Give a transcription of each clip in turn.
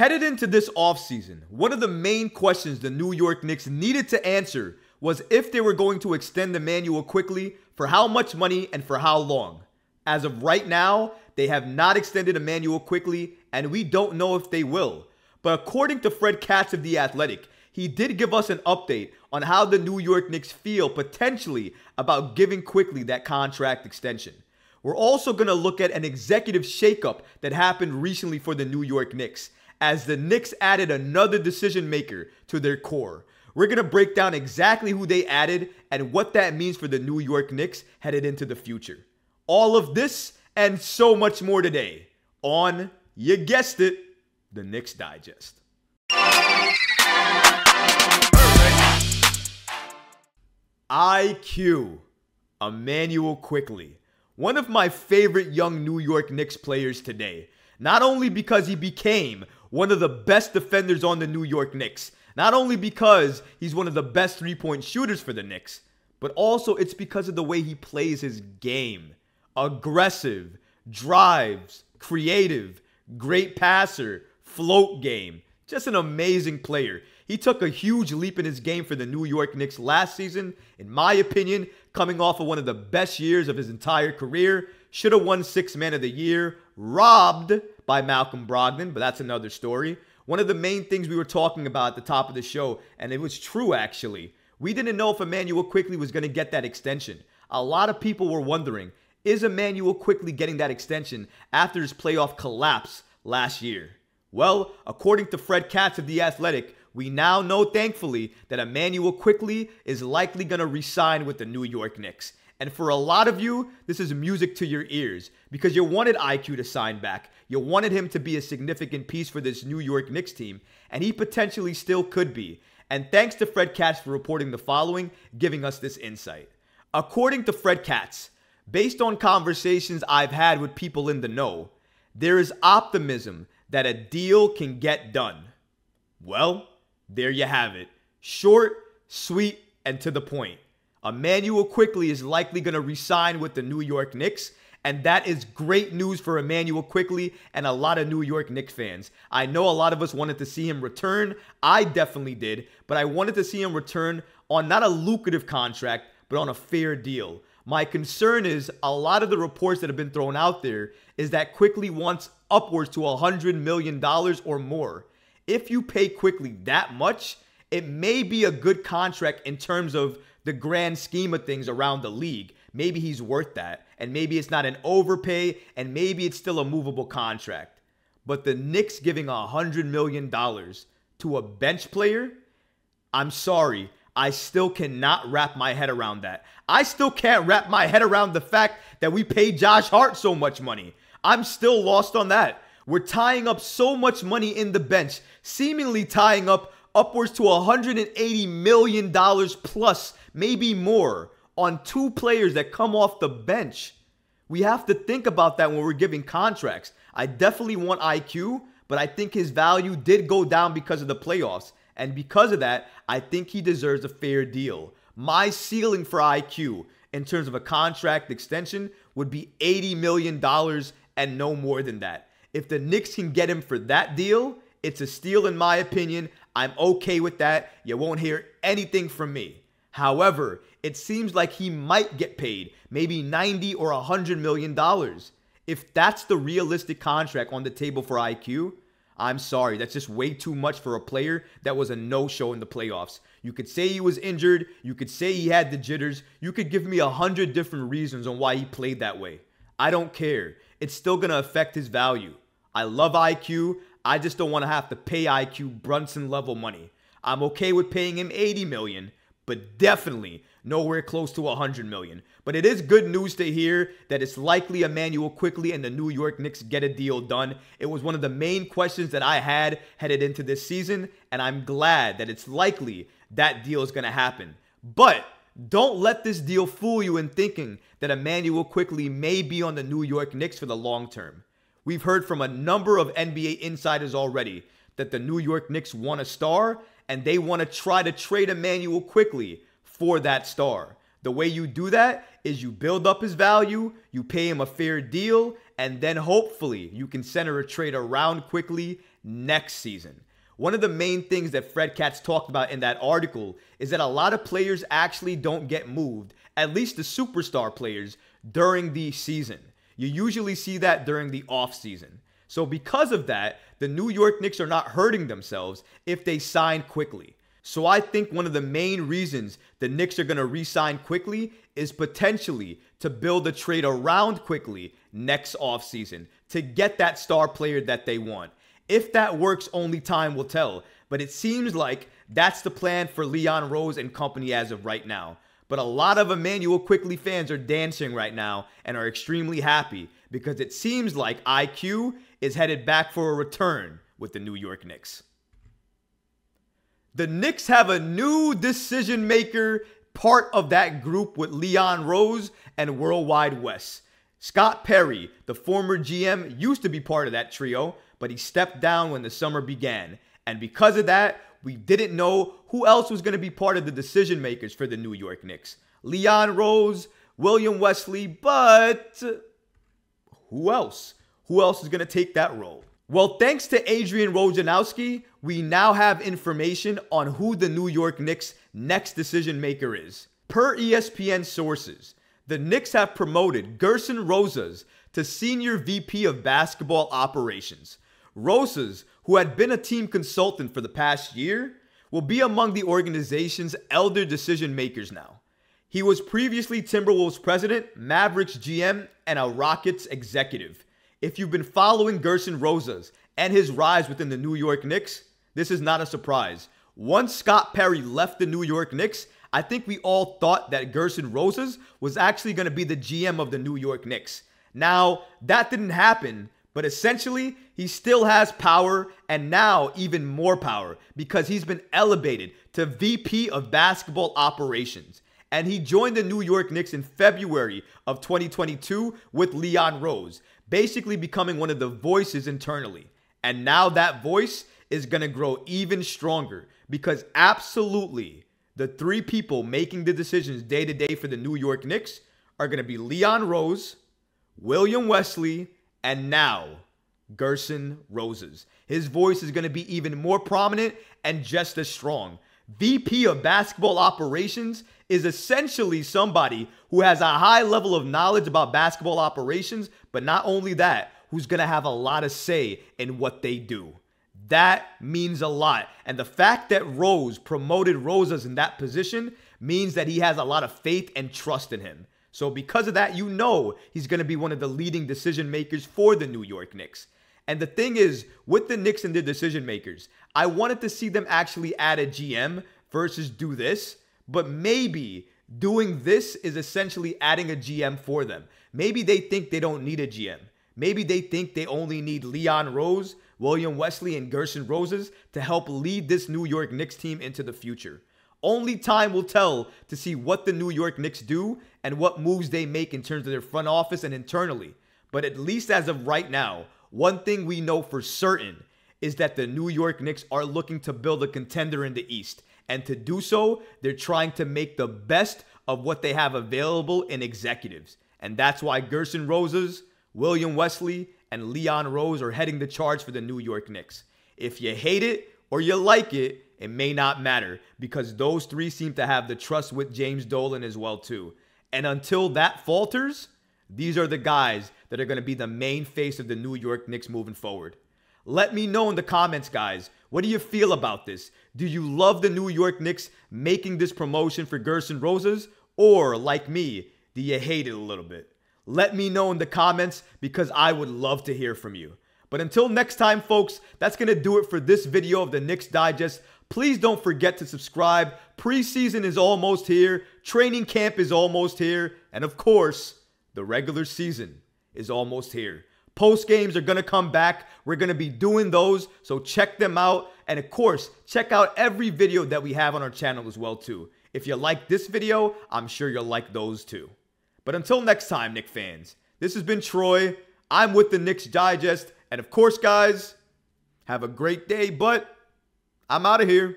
Headed into this offseason, one of the main questions the New York Knicks needed to answer was if they were going to extend Immanuel Quickley, for how much money and for how long. As of right now, they have not extended Immanuel Quickley, and we don't know if they will. But according to Fred Katz of The Athletic, he did give us an update on how the New York Knicks feel potentially about giving Quickley that contract extension. We're also going to look at an executive shakeup that happened recently for the New York Knicks, as the Knicks added another decision maker to their core. We're going to break down exactly who they added and what that means for the New York Knicks headed into the future. All of this and so much more today on, you guessed it, the Knicks Digest. IQ, Immanuel Quickley, one of my favorite young New York Knicks players today. Not only because he became one of the best defenders on the New York Knicks, not only because he's one of the best three-point shooters for the Knicks, but also it's because of the way he plays his game. Aggressive, drives, creative, great passer, float game. Just an amazing player. He took a huge leap in his game for the New York Knicks last season, in my opinion, coming off of one of the best years of his entire career. Should have won Sixth Man of the Year, robbed by Malcolm Brogdon, but that's another story. One of the main things we were talking about at the top of the show, and it was true actually, we didn't know if Immanuel Quickley was going to get that extension. A lot of people were wondering, is Immanuel Quickley getting that extension after his playoff collapse last year? Well, according to Fred Katz of The Athletic, we now know, thankfully, that Immanuel Quickley is likely going to re-sign with the New York Knicks. And for a lot of you, this is music to your ears because you wanted IQ to sign back. You wanted him to be a significant piece for this New York Knicks team, and he potentially still could be. And thanks to Fred Katz for reporting the following, giving us this insight. According to Fred Katz, based on conversations I've had with people in the know, there is optimism that a deal can get done. Well, there you have it. Short, sweet, and to the point. Immanuel Quickley is likely going to re-sign with the New York Knicks, and that is great news for Immanuel Quickley and a lot of New York Knicks fans. I know a lot of us wanted to see him return. I definitely did, but I wanted to see him return on not a lucrative contract, but on a fair deal. My concern is a lot of the reports that have been thrown out there is that Quickley wants upwards to $100 million or more. If you pay Quickley that much, it may be a good contract in terms of the grand scheme of things around the league. Maybe he's worth that, and maybe it's not an overpay, and maybe it's still a movable contract. But the Knicks giving $100 million to a bench player? I'm sorry, I still cannot wrap my head around that. I still can't wrap my head around the fact that we paid Josh Hart so much money. I'm still lost on that. We're tying up so much money in the bench, seemingly tying up upwards to $180 million plus, maybe more, on two players that come off the bench. We have to think about that when we're giving contracts. I definitely want IQ, but I think his value did go down because of the playoffs. And because of that, I think he deserves a fair deal. My ceiling for IQ in terms of a contract extension would be $80 million and no more than that. If the Knicks can get him for that deal, it's a steal in my opinion. I'm okay with that. You won't hear anything from me. However, it seems like he might get paid maybe $90 or $100 million. If that's the realistic contract on the table for IQ, I'm sorry, that's just way too much for a player that was a no-show in the playoffs. You could say he was injured. You could say he had the jitters. You could give me 100 different reasons on why he played that way. I don't care. It's still going to affect his value. I love IQ. I just don't want to have to pay IQ Brunson level money. I'm okay with paying him $80 million, but definitely nowhere close to $100 million. But it is good news to hear that it's likely Immanuel Quickley and the New York Knicks get a deal done. It was one of the main questions that I had headed into this season, and I'm glad that it's likely that deal is going to happen. But don't let this deal fool you in thinking that Immanuel Quickley may be on the New York Knicks for the long term. We've heard from a number of NBA insiders already that the New York Knicks want a star, and they want to try to trade Immanuel Quickley for that star. The way you do that is you build up his value, you pay him a fair deal, and then hopefully you can center a trade around Quickley next season. One of the main things that Fred Katz talked about in that article is that a lot of players actually don't get moved, at least the superstar players, during the season. You usually see that during the offseason. So because of that, the New York Knicks are not hurting themselves if they sign Quickley. So I think one of the main reasons the Knicks are going to re-sign Quickley is potentially to build a trade around Quickley next offseason to get that star player that they want. If that works, only time will tell. But it seems like that's the plan for Leon Rose and company as of right now. But a lot of Immanuel Quickley fans are dancing right now and are extremely happy because it seems like IQ is headed back for a return with the New York Knicks. The Knicks have a new decision maker, part of that group with Leon Rose and Worldwide Wes. Scott Perry, the former GM, used to be part of that trio, but he stepped down when the summer began. And because of that, we didn't know who else was going to be part of the decision makers for the New York Knicks. Leon Rose, William Wesley, but who else? Who else is going to take that role? Well, thanks to Adrian Wojnarowski, we now have information on who the New York Knicks' next decision maker is. Per ESPN sources, the Knicks have promoted Gerson Rosas to Senior VP of Basketball Operations. Rosas, who had been a team consultant for the past year, will be among the organization's elder decision makers now. He was previously Timberwolves president, Mavericks GM, and a Rockets executive. If you've been following Gerson Rosas and his rise within the New York Knicks, this is not a surprise. Once Scott Perry left the New York Knicks, I think we all thought that Gerson Rosas was actually going to be the GM of the New York Knicks. Now, that didn't happen, but essentially, he still has power, and now even more power, because he's been elevated to VP of Basketball Operations. And he joined the New York Knicks in February of 2022 with Leon Rose, basically becoming one of the voices internally. And now that voice is going to grow even stronger, because absolutely the three people making the decisions day to day for the New York Knicks are going to be Leon Rose, William Wesley, and now Gerson Rosas. His voice is going to be even more prominent and just as strong. VP of Basketball Operations is essentially somebody who has a high level of knowledge about basketball operations, but not only that, who's going to have a lot of say in what they do. That means a lot. And the fact that Rose promoted Rosas in that position means that he has a lot of faith and trust in him. So because of that, you know he's going to be one of the leading decision makers for the New York Knicks. And the thing is, with the Knicks and their decision makers, I wanted to see them actually add a GM versus do this. But maybe doing this is essentially adding a GM for them. Maybe they think they don't need a GM. Maybe they think they only need Leon Rose, William Wesley, and Gerson Rosas to help lead this New York Knicks team into the future. Only time will tell to see what the New York Knicks do and what moves they make in terms of their front office and internally. But at least as of right now, one thing we know for certain is that the New York Knicks are looking to build a contender in the East. And to do so, they're trying to make the best of what they have available in executives. And that's why Gerson Rosas, William Wesley, and Leon Rose are heading the charge for the New York Knicks. If you hate it or you like it, it may not matter, because those three seem to have the trust with James Dolan as well too. And until that falters, these are the guys that are going to be the main face of the New York Knicks moving forward. Let me know in the comments, guys. What do you feel about this? Do you love the New York Knicks making this promotion for Gerson Rosas? Or, like me, do you hate it a little bit? Let me know in the comments, because I would love to hear from you. But until next time, folks, that's going to do it for this video of the Knicks Digest. Please don't forget to subscribe. Preseason is almost here. Training camp is almost here. And of course, the regular season is almost here. Post games are going to come back. We're going to be doing those, so check them out. And of course, check out every video that we have on our channel as well too. If you like this video, I'm sure you'll like those too. But until next time, Knicks fans, this has been Troy. I'm with the Knicks Digest. And of course, guys, have a great day, but I'm out of here.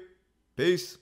Peace.